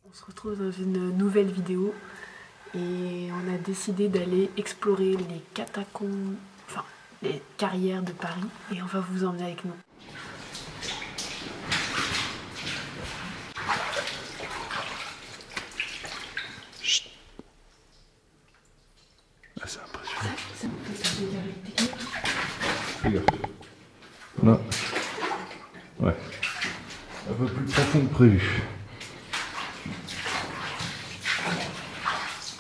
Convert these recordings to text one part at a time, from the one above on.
On se retrouve dans une nouvelle vidéo et on a décidé d'aller explorer les catacombes, enfin les carrières de Paris, et on va vous emmener avec nous. Chut. Ah, c'est impressionnant. Regarde. Là. Ouais. Un peu plus profond que prévu.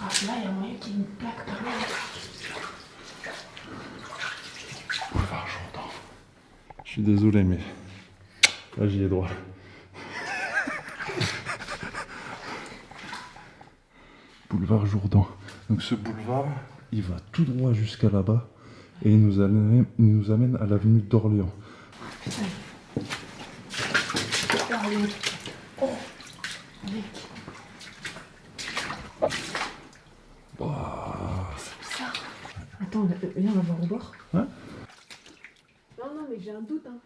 Ah, là, il y a moyen qu'il y ait une plaque par là. Boulevard Jourdan. Je suis désolé, mais là, j'y ai droit. Boulevard Jourdan. Donc ce boulevard, il va tout droit jusqu'à là-bas et il nous amène à l'avenue d'Orléans. Oh, mec. Wow. C'est ça. Attends, viens, on va voir au bord. Hein? Non, mais j'ai un doute. Hein.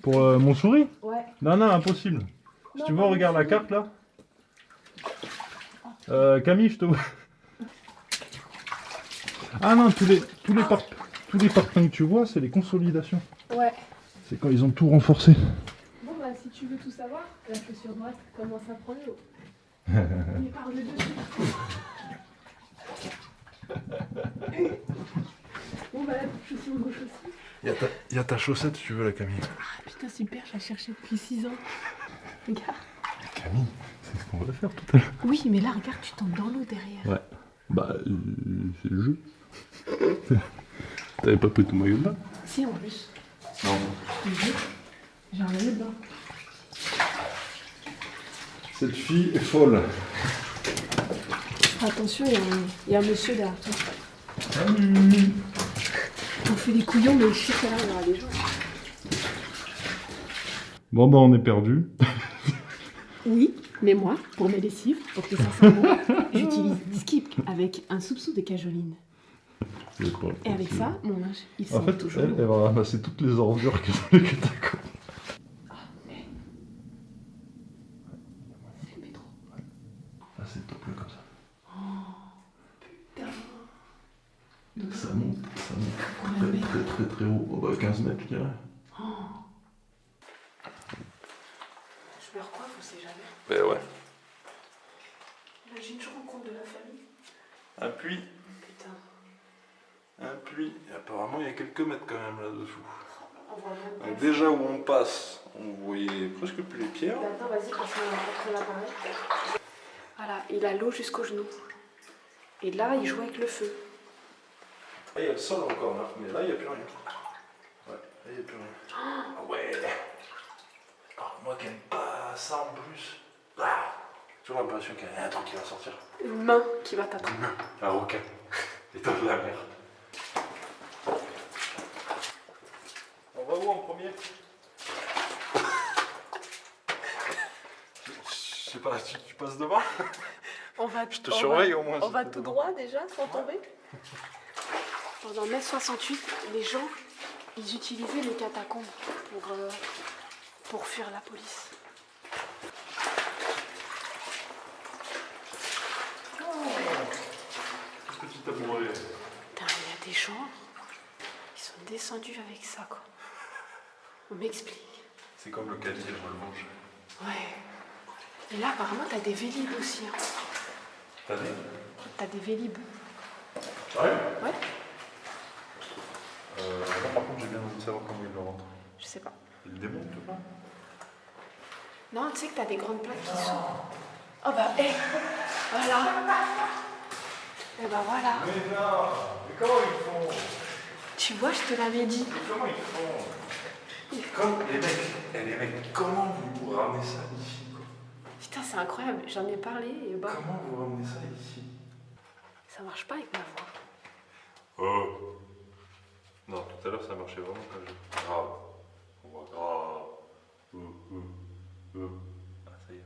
Pour mon souris? Ouais. Non, impossible. Si tu veux, regarde la carte là. Camille, je te vois. Ah non, tous les parpaings que tu vois, c'est les consolidations. Ouais. C'est quand ils ont tout renforcé. Bon, bah, si tu veux tout savoir, la chaussure droite commence à prendre l'eau. On y parle de dessus. Bon, bah, la chaussure gauche aussi. Il y a ta chaussette si tu veux, la Camille. Ah, putain, super, je la cherchais depuis 6 ans. Regarde. Camille, c'est ce qu'on va faire tout à l'heure. Oui, mais là, regarde, tu tombes dans l'eau derrière. Ouais. Bah, c'est le jeu. T'avais pas pris ton maillot de bain? Si, en plus. Non. J'ai un maillot de bain. Cette fille est folle. Attention, il y a un monsieur derrière toi. On fait des couillons, mais je sais que là, il y aura des gens. Bon, bah, on est perdu. Oui, mais moi, pour mes lessives, pour que ça sente bon, j'utilise Skip avec un soupçon de cajoline. Et avec ça, mon linge, il sent En fait, toujours elle bon. va ramasser toutes les ordures qu'il y a dans les catacombes. C'est le métro. Ah, c'est top là comme ça. Putain. Ça monte très haut. Oh, bah, 15 mètres, je dirais. Je me recoiffe, on sait jamais. Ben ouais. Imagine, je rencontre de la famille. Un puits. Putain. Un puits. Et apparemment, il y a quelques mètres quand même là-dessous. On voit même pas. Donc déjà où on passe, on voyait presque plus les pierres. Attends, vas-y, passe-moi entre l'appareil. Voilà, il a l'eau jusqu'au genou. Et là, il joue avec le feu. Ah, il y a le sol encore là, mais là, il n'y a plus rien. Ouais, là, il n'y a plus rien. Ah ouais. Alors, moi qui n'aime pas ça en plus. Ah, j'ai l'impression qu'il y a un truc qui va sortir. Une main qui va t'attraper. Un requin. Et dans la mer. On va où en premier? Je sais pas, tu passes devant? Je te surveille au moins. On va tout droit déjà, sans tomber. Pendant mai 68, les gens, ils utilisaient les catacombes pour fuir la police. Petit tabouret. Putain, il y a des gens, ils sont descendus avec ça, quoi. On m'explique. C'est comme le calier, je le mange. Ouais. Et là, apparemment, t'as des vélib aussi. Hein. T'as dit? T'as des vélib. Sérieux? Ouais. Non, par contre, j'ai bien envie de savoir comment il le rentre. Je sais pas. Il démonte ou pas? Non, tu sais que t'as des grandes plaques qui s'ouvrent. Oh bah, voilà. Et bah voilà. Mais non! Mais comment ils font? Tu vois, je te l'avais dit. Comment ils font? Les mecs, comment vous ramenez ça ici, quoi? Putain, c'est incroyable. J'en ai parlé et bah, Comment vous ramenez ça ici? ça marche pas avec ma voix. Oh! Non, tout à l'heure ça marchait vraiment quand je... Grave. On voit grave. Ah, ça y est.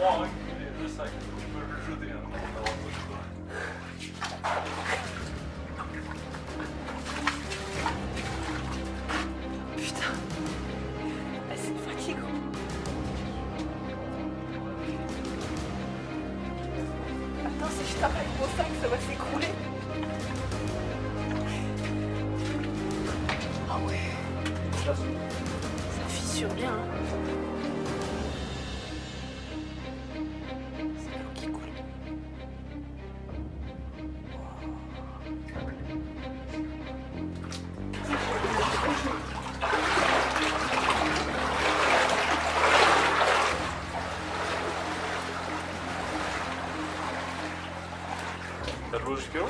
froid, le sac, je peux le jeter. Hein. Putain, c'est fatigant. Attends, si je tape avec mon sac, ça va s'écrouler. Ah ouais. Ça fissure bien. Hein. C'est l'eau qui coule. T'as de l'eau jusqu'à où?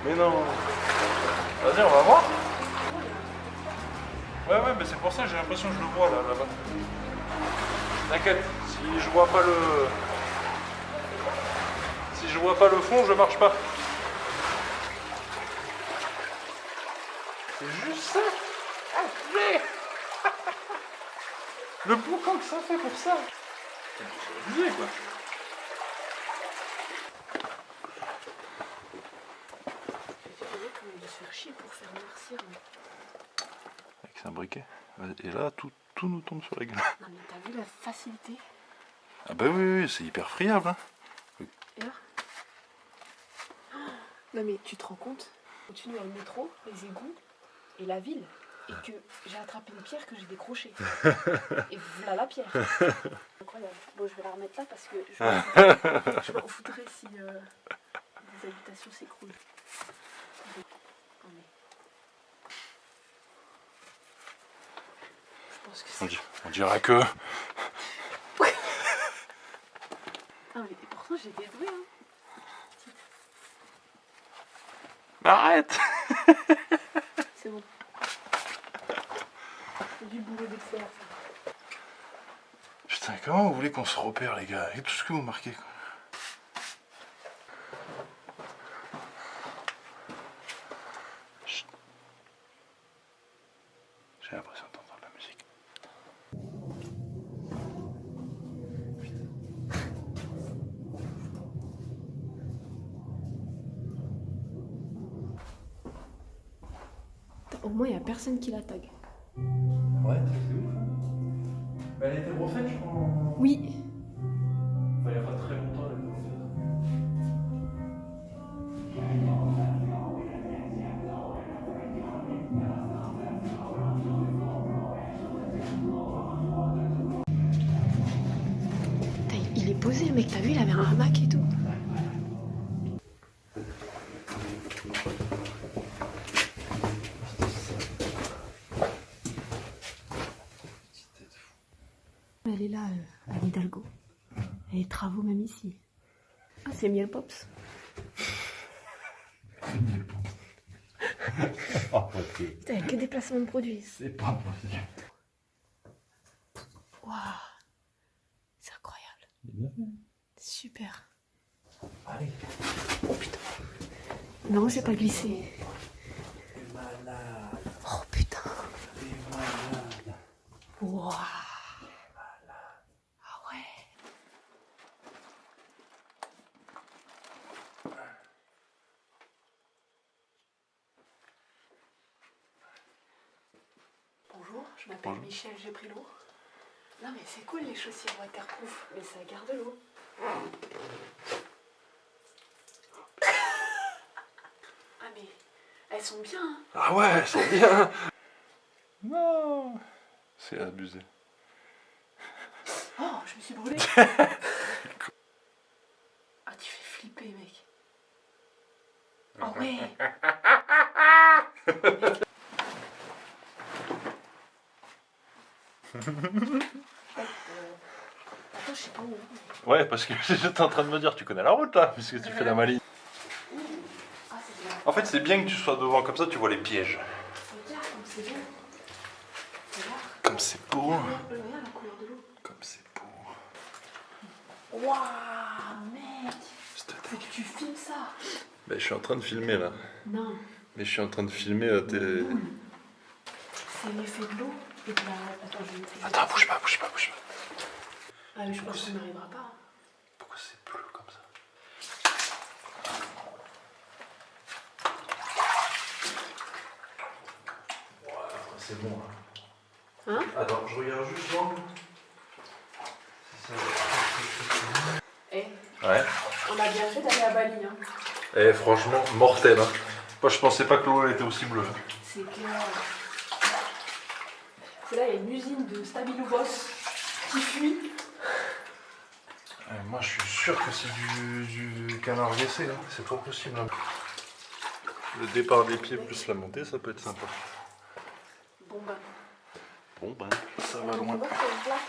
Mais non. Vas-y, on va voir. Ouais, mais c'est pour ça que j'ai l'impression que je le vois là-bas. T'inquiète, si je vois pas le fond, je marche pas. C'est juste ça. Allez. Le boucan que ça fait pour ça. C'est abusé quoi. De se faire chier pour faire noircir. Avec un briquet. Et là, tout nous tombe sur la gueule. Non mais t'as vu la facilité? Ah bah oui, c'est hyper friable. Hein. Et là non mais tu te rends compte? Au-dessus, il y a le métro, les égouts et la ville. Et que j'ai attrapé une pierre que j'ai décrochée. Et voilà la pierre. Incroyable. Bon, je vais la remettre là parce que je m'en foutrais si les habitations s'écroulent. Je pense que c'est... On dirait que... Ah mais pourtant j'ai des bruits hein. Arrête. C'est bon. C'est du boulot d'expert ça. Putain, comment vous voulez qu'on se repère les gars? Et tout ce que vous marquez quoi. Chut. J'ai l'impression d'entendre la musique. Au moins il n'y a personne qui la tag. Ouais, c'est ouf. Mais elle a été refaite, je crois. Oui. Enfin, il n'y a pas très longtemps, elle a été refaite. Putain, il est posé le mec, t'as vu, il avait un hamac et tout. Elle est là, à Hidalgo. Et les travaux même ici. Ah, c'est Miel Pops. Putain, il n'y a que des placements de produits. C'est pas possible. Waouh. C'est incroyable. Super. Allez. Oh putain. Non, j'ai pas glissé. Malade. Oh putain. T'es malade. Waouh. Ah ouais. Bonjour, je m'appelle Michel, j'ai pris l'eau. Non mais c'est cool les chaussures waterproof, mais ça garde l'eau. Ah mais elles sont bien. Hein. Ah ouais, elles sont bien. Non, c'est abusé. Oh, je me suis brûlée. Ah tu fais flipper mec. Oh ouais. Attends, je sais pas où. Ouais, parce que j'étais en train de me dire, tu connais la route là, puisque tu fais la maline. Ah, c'est bien. En fait, c'est bien que tu sois devant, comme ça tu vois les pièges. Regarde comme c'est beau. Regarde. Comme c'est beau. Regarde la couleur de l'eau. Comme c'est beau. Waouh, mec. Faut que tu filmes ça. Ben, je suis en train de filmer là. Non. Mais je suis en train de filmer tes... C'est l'effet de l'eau et de la... Attends, je vais... Attends, bouge pas. Ah mais je pense qu'on n'arrivera pas. Hein. Pourquoi c'est bleu comme ça? Voilà, c'est bon là. Hein? Attends, je regarde juste l'angle. Eh, Ouais. on a bien fait d'aller à Bali. Hein. Eh franchement, mortel. Hein. Moi je pensais pas que l'eau elle était aussi bleue. C'est clair. C'est là, il y a une usine de Stabilo Boss qui fuit. Moi je suis sûr que c'est du canard WC, hein. C'est pas possible. Hein. Le départ des pieds plus la montée, ça peut être sympa. Bon bah. Bon ben, ça va On loin. voit qu'il y a une plaque.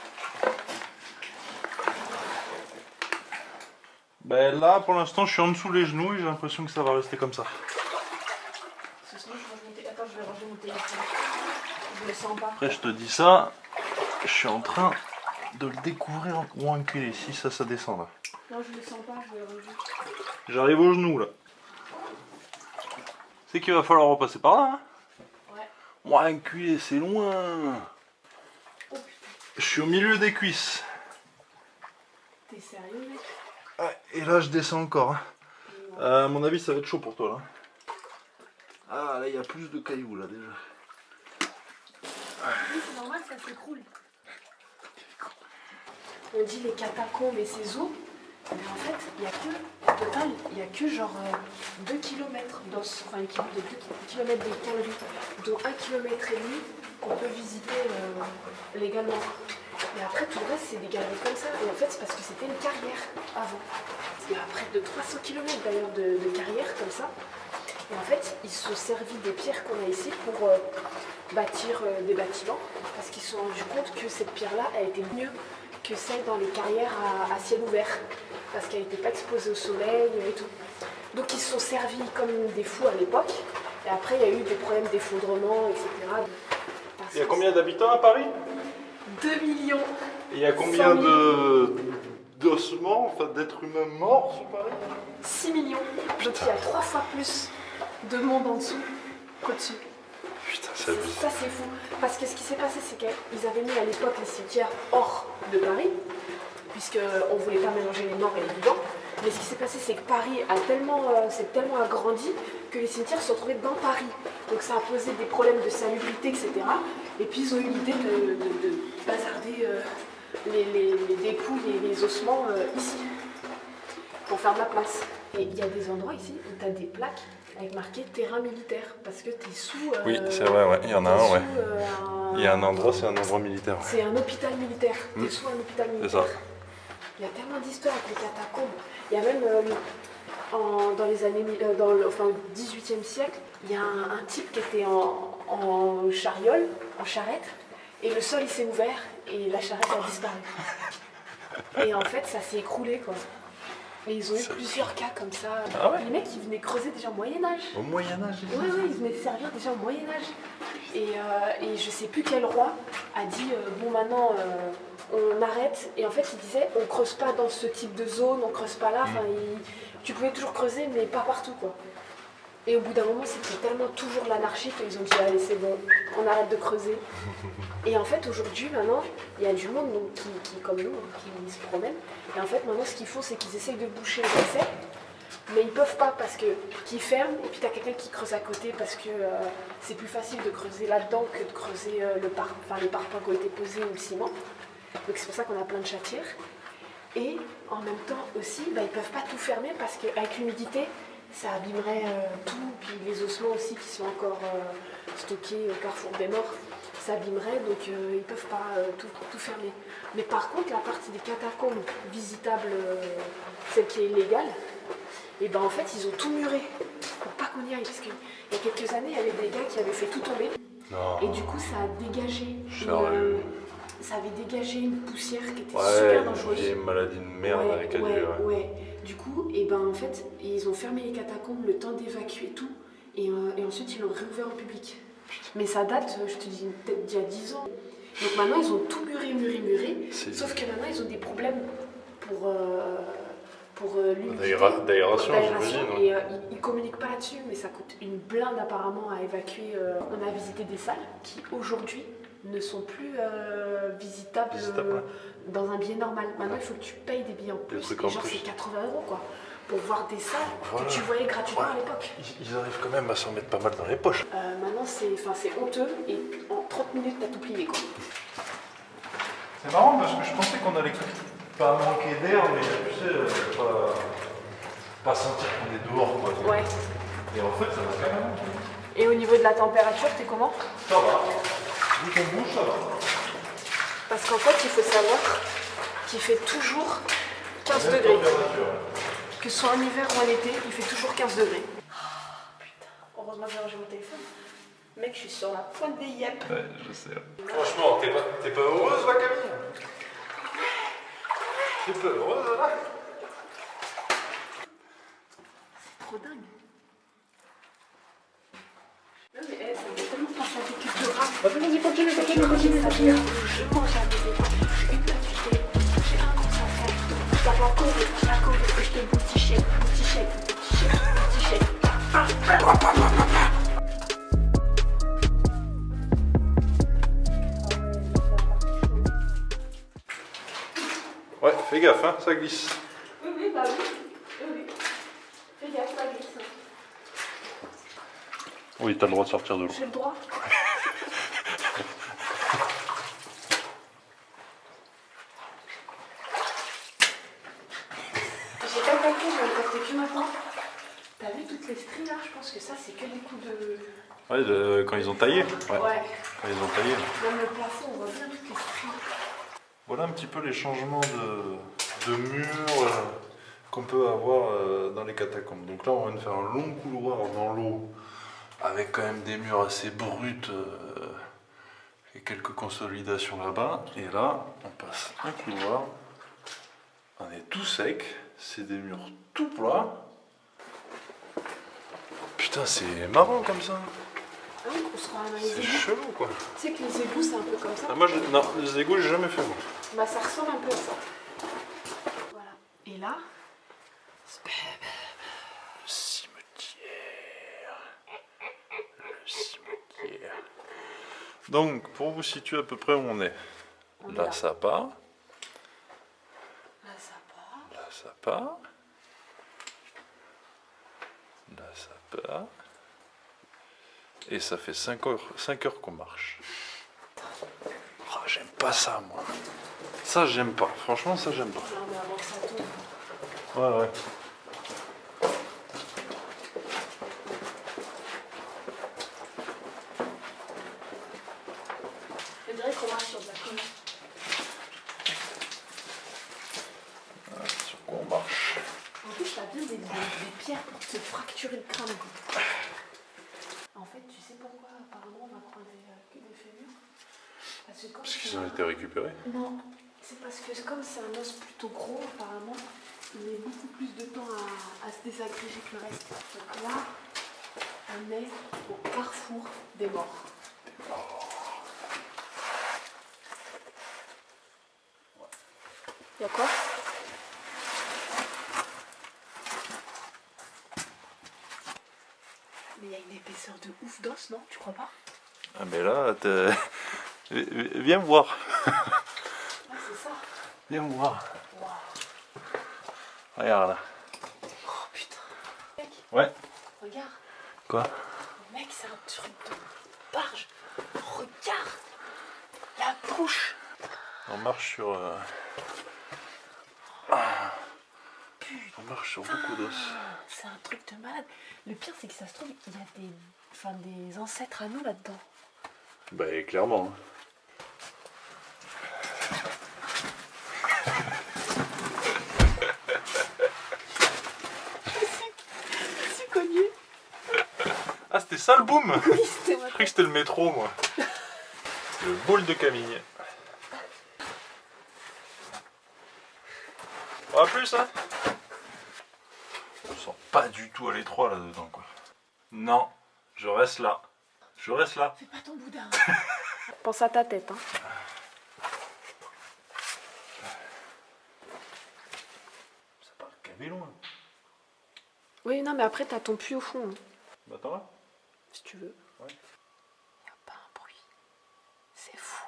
Ben là pour l'instant je suis en dessous les genoux et j'ai l'impression que ça va rester comme ça. Parce que sinon, je range mon téléphone. Attends, je vais ranger mon téléphone. Je le sens pas. Après je te dis ça, je suis en train de le découvrir ou enculé si ça descend là. Non, je le sens pas, je vais le ranger. J'arrive aux genoux là. C'est qu'il va falloir repasser par là. Hein. Ouais. Moi enculé c'est loin. Oh putain. Je suis au milieu des cuisses. T'es sérieux, mec? Ouais, et là je descends encore. Hein. À mon avis ça va être chaud pour toi là. Ah là il y a plus de cailloux là déjà. Oui, c'est normal, ça s'écroule. On dit les catacombes et ces eaux, mais en fait, il y a que, au total, il n'y a que genre 2 km d'os, enfin de 2 km de calories, dont 1,5 km qu'on peut visiter légalement. Mais après, tout le reste, c'est des galeries comme ça. Et en fait, c'est parce que c'était une carrière avant. Il y a près de 300 km d'ailleurs de carrière comme ça. Et en fait, ils se sont servis des pierres qu'on a ici pour bâtir des bâtiments, parce qu'ils se sont rendus compte que cette pierre-là, elle était mieux que celle dans les carrières à ciel ouvert, parce qu'elle n'était pas exposée au soleil et tout. Donc ils se sont servis comme des fous à l'époque, et après il y a eu des problèmes d'effondrement, etc. Il y a combien d'habitants à Paris? 2 millions. Et il y a combien d'ossements, enfin d'êtres humains morts sur Paris? 6 millions. Donc il y a 3 fois plus de monde en dessous qu'au-dessus. Putain, c'est abusé. Ça c'est fou. Parce que ce qui s'est passé, c'est qu'ils avaient mis à l'époque les cimetières hors de Paris, puisqu'on ne voulait pas mélanger les morts et les vivants. Mais ce qui s'est passé, c'est que Paris s'est tellement agrandi que les cimetières se sont retrouvés dans Paris. Donc ça a posé des problèmes de salubrité, etc. Et puis ils ont eu l'idée de bazarder les dépouilles et les ossements ici, pour faire de la place. Et il y a des endroits ici où tu as des plaques avec marqué terrain militaire, parce que tu es sous... Oui, c'est vrai, ouais. Il y en a un, ouais. Il y a un endroit, c'est un endroit militaire. Ouais. C'est un hôpital militaire. Tu es sous un hôpital militaire. C'est ça. Il y a tellement d'histoires avec les catacombes. Il y a même, dans les années... au XVIIIe siècle, il y a un type qui était en chariole, en charrette, et le sol il s'est ouvert, et la charrette a disparu. Et en fait, ça s'est écroulé, quoi. Et ils ont eu plusieurs cas comme ça. Ah ouais? Les mecs, ils venaient creuser déjà au Moyen-Âge. Au Moyen-Âge? Oui, ils venaient servir déjà au Moyen-Âge. Et je sais plus quel roi a dit bon, maintenant on arrête. Et en fait, il disait on creuse pas dans ce type de zone, on creuse pas là. Enfin, tu pouvais toujours creuser, mais pas partout, quoi. Et au bout d'un moment, c'était tellement toujours l'anarchie qu'ils ont dit allez, c'est bon, on arrête de creuser. Et en fait, aujourd'hui, maintenant, il y a du monde donc, qui comme nous, qui se promènent. Et en fait, maintenant, ce qu'ils font, c'est qu'ils essayent de boucher les accès, mais ils peuvent pas parce qu'ils ferment. Et puis, tu as quelqu'un qui creuse à côté parce que c'est plus facile de creuser là-dedans que de creuser les parpaings qui ont été posés ou le ciment. Donc, c'est pour ça qu'on a plein de chatières. Et en même temps aussi, ils peuvent pas tout fermer parce qu'avec l'humidité, ça abîmerait tout. Puis les ossements aussi qui sont encore stockés au carrefour des morts, ça abîmerait, donc ils ne peuvent pas tout fermer. Mais par contre, la partie des catacombes visitables, celle qui est illégale, et ben en fait, ils ont tout muré pour pas qu'on y aille. Parce qu'il y a quelques années, il y avait des gars qui avaient fait tout tomber. Non. Et du coup, ça a dégagé. Ça avait dégagé une poussière qui était Ouais, super dangereuse. j'ai une maladie de merde avec la durée. Ouais. Du coup, et ben en fait, ils ont fermé les catacombes le temps d'évacuer tout. Et ensuite, ils l'ont réouvert au public. Mais ça date, je te dis, peut-être d'il y a 10 ans. Donc maintenant, ils ont tout muré. Sauf que maintenant, ils ont des problèmes pour pour l'humidité, d'aération, d'aération, j'imagine. et ils communiquent pas là-dessus, mais ça coûte une blinde apparemment à évacuer. On a visité des salles qui aujourd'hui ne sont plus visitables dans un billet normal. Maintenant, il faut que tu payes des billets en plus, et genre c'est 80 € quoi, pour voir des salles que tu voyais gratuitement à l'époque. Ils arrivent quand même à s'en mettre pas mal dans les poches. Maintenant, c'est honteux, et en 30 minutes, t'as tout plié quoi. C'est marrant parce que je pensais qu'on allait pas manquer d'air, mais tu sais, pas sentir qu'on est dehors quoi. Ouais. Et en fait, ça va quand même. Et au niveau de la température, t'es comment? Ça va. Vu qu'on bouge, ça va. Parce qu'en fait, il faut savoir qu'il fait toujours 15 degrés. Que ce soit en hiver ou en été, il fait toujours 15 degrés. Oh, putain, heureusement que j'ai rangé mon téléphone. Mec, je suis sur la pointe des yep. Ouais, je sais. Franchement, t'es pas heureuse là, Camille? T'es pas heureuse là? C'est trop dingue. Non mais ça fait tellement penser à des cubes de rap. Vas-y, continue. Je mange à des débats. J'ai une gratuité. J'ai un course à faire. Je dois pas courir, et je te boutichais. Ouais, fais gaffe, hein, ça glisse. Oui, bah oui. Oui. Fais gaffe, ça glisse. Oui, t'as le droit de sortir de l'eau. J'ai le droit. J'ai pas capté, je vais capter que maintenant. T'as vu toutes les stries là? Je pense que ça, c'est que des coups de... Ouais, quand ils ont taillé. Ouais. Quand ils ont taillé. Même le plafond, on voit bien toutes les stries. Voilà un petit peu les changements de murs qu'on peut avoir dans les catacombes. Donc là, on vient de faire un long couloir dans l'eau avec quand même des murs assez bruts et quelques consolidations là-bas. Et là, on passe un couloir. On est tout sec. C'est des murs tout plats. Putain, c'est marrant comme ça. Ah oui, on se rend dans les C'est égouts. chelou quoi. Tu sais que les égouts, c'est un peu comme ça. Ah, moi, non, les égouts, j'ai jamais fait moi. Bah, ça ressemble un peu à ça. Voilà. Et là, Le cimetière. Le cimetière. Donc, pour vous situer à peu près où on est. on est Là, là. ça part. Là, ça part. Là, ça part. Là, ça part. Et ça fait 5 heures qu'on marche. Oh, j'aime pas ça, moi. Ça, j'aime pas. Franchement, ça, j'aime pas. Non, mais avant que ça tombe. Ouais. On dirait qu'on marche sur de la commune. Sur quoi on marche? En plus, t'as bien des pierres pour te fracturer le crâne. En fait, tu sais pourquoi apparemment on va croiser que des fémurs? Parce que comme Parce qu'ils c'est ont été récupérés. Non, c'est parce que comme c'est un os plutôt gros, apparemment, il met beaucoup plus de temps à se désagréger que le reste. Donc là, on est au carrefour des morts. Y'a quoi? Mais il y a une épaisseur de ouf d'os, non? Tu crois pas? Ah, mais là, viens voir. Ah, c'est ça. Viens voir. Waouh. Regarde là. Oh putain. Mec, Ouais. regarde. Quoi? Mec, c'est un truc de barge. Regarde. La bouche. On marche sur. On marche sur beaucoup d'os. C'est un truc de malade. Le pire, c'est que ça se trouve, il y a des ancêtres à nous là-dedans. Bah, clairement. Je suis cogné. Ah, c'était ça le boom? Oui, c'était Je croyais que c'était le métro, moi. Le boule de Camille. Pas plus, hein? Je me sens pas du tout à l'étroit là-dedans, quoi. Non, je reste là. Je reste là. Fais pas ton boudin. Pense à ta tête, hein. Ça part qu'à vélo. non, mais après, t'as ton puits au fond, hein, Bah attends là. si tu veux. Ouais. Y a pas un bruit. C'est fou.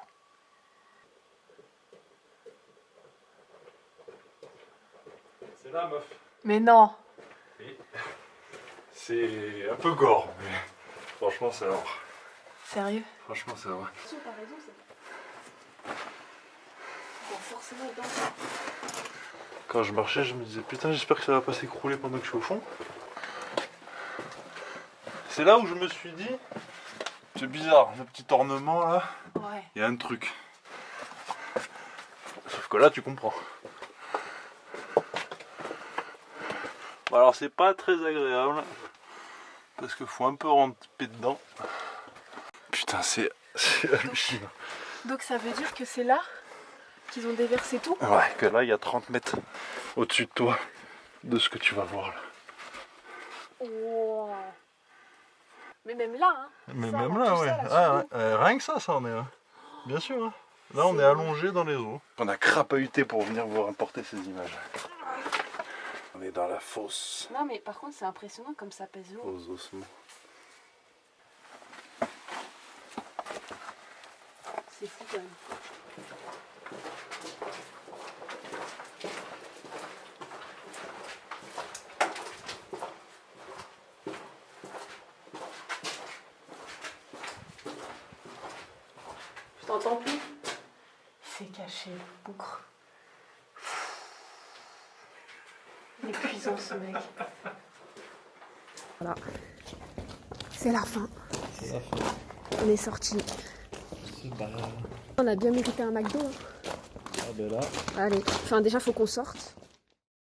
C'est là, meuf. Mais non. Oui. C'est un peu gore, mais franchement, c'est vrai. Sérieux? Franchement, c'est vrai. T'as raison, c'est... Bon, forcément, dedans. Quand je marchais, je me disais putain, j'espère que ça va pas s'écrouler pendant que je suis au fond. C'est là où je me suis dit, c'est bizarre, le petit ornement là, Ouais. il y a un truc. Sauf que là, tu comprends. Bon, alors, c'est pas très agréable parce qu'il faut un peu rentrer dedans. Putain, c'est hallucinant. Donc ça veut dire que c'est là qu'ils ont déversé tout? Ouais, que là, il y a 30 mètres au-dessus de toi de ce que tu vas voir là. Wow. Mais même là, hein. Mais Ça, même là, là, tout ouais. ça, là, Ah, sous ouais. Rien que ça en est là. Bien sûr. Hein. Là, on C'est- est allongé dans les eaux. On a crapahuté pour venir vous rapporter ces images. On est dans la fosse Non, mais par contre, c'est impressionnant comme ça pèse lourd. aux ossements. C'est fou quand même. Je t'entends plus. C'est caché, boucre. Épuisant ce mec. Voilà. C'est la fin. C'est la fin. On est sorti. C'est barré. On a bien mérité un McDo. Hein. Ah ben là. Allez. Enfin, déjà, faut qu'on sorte.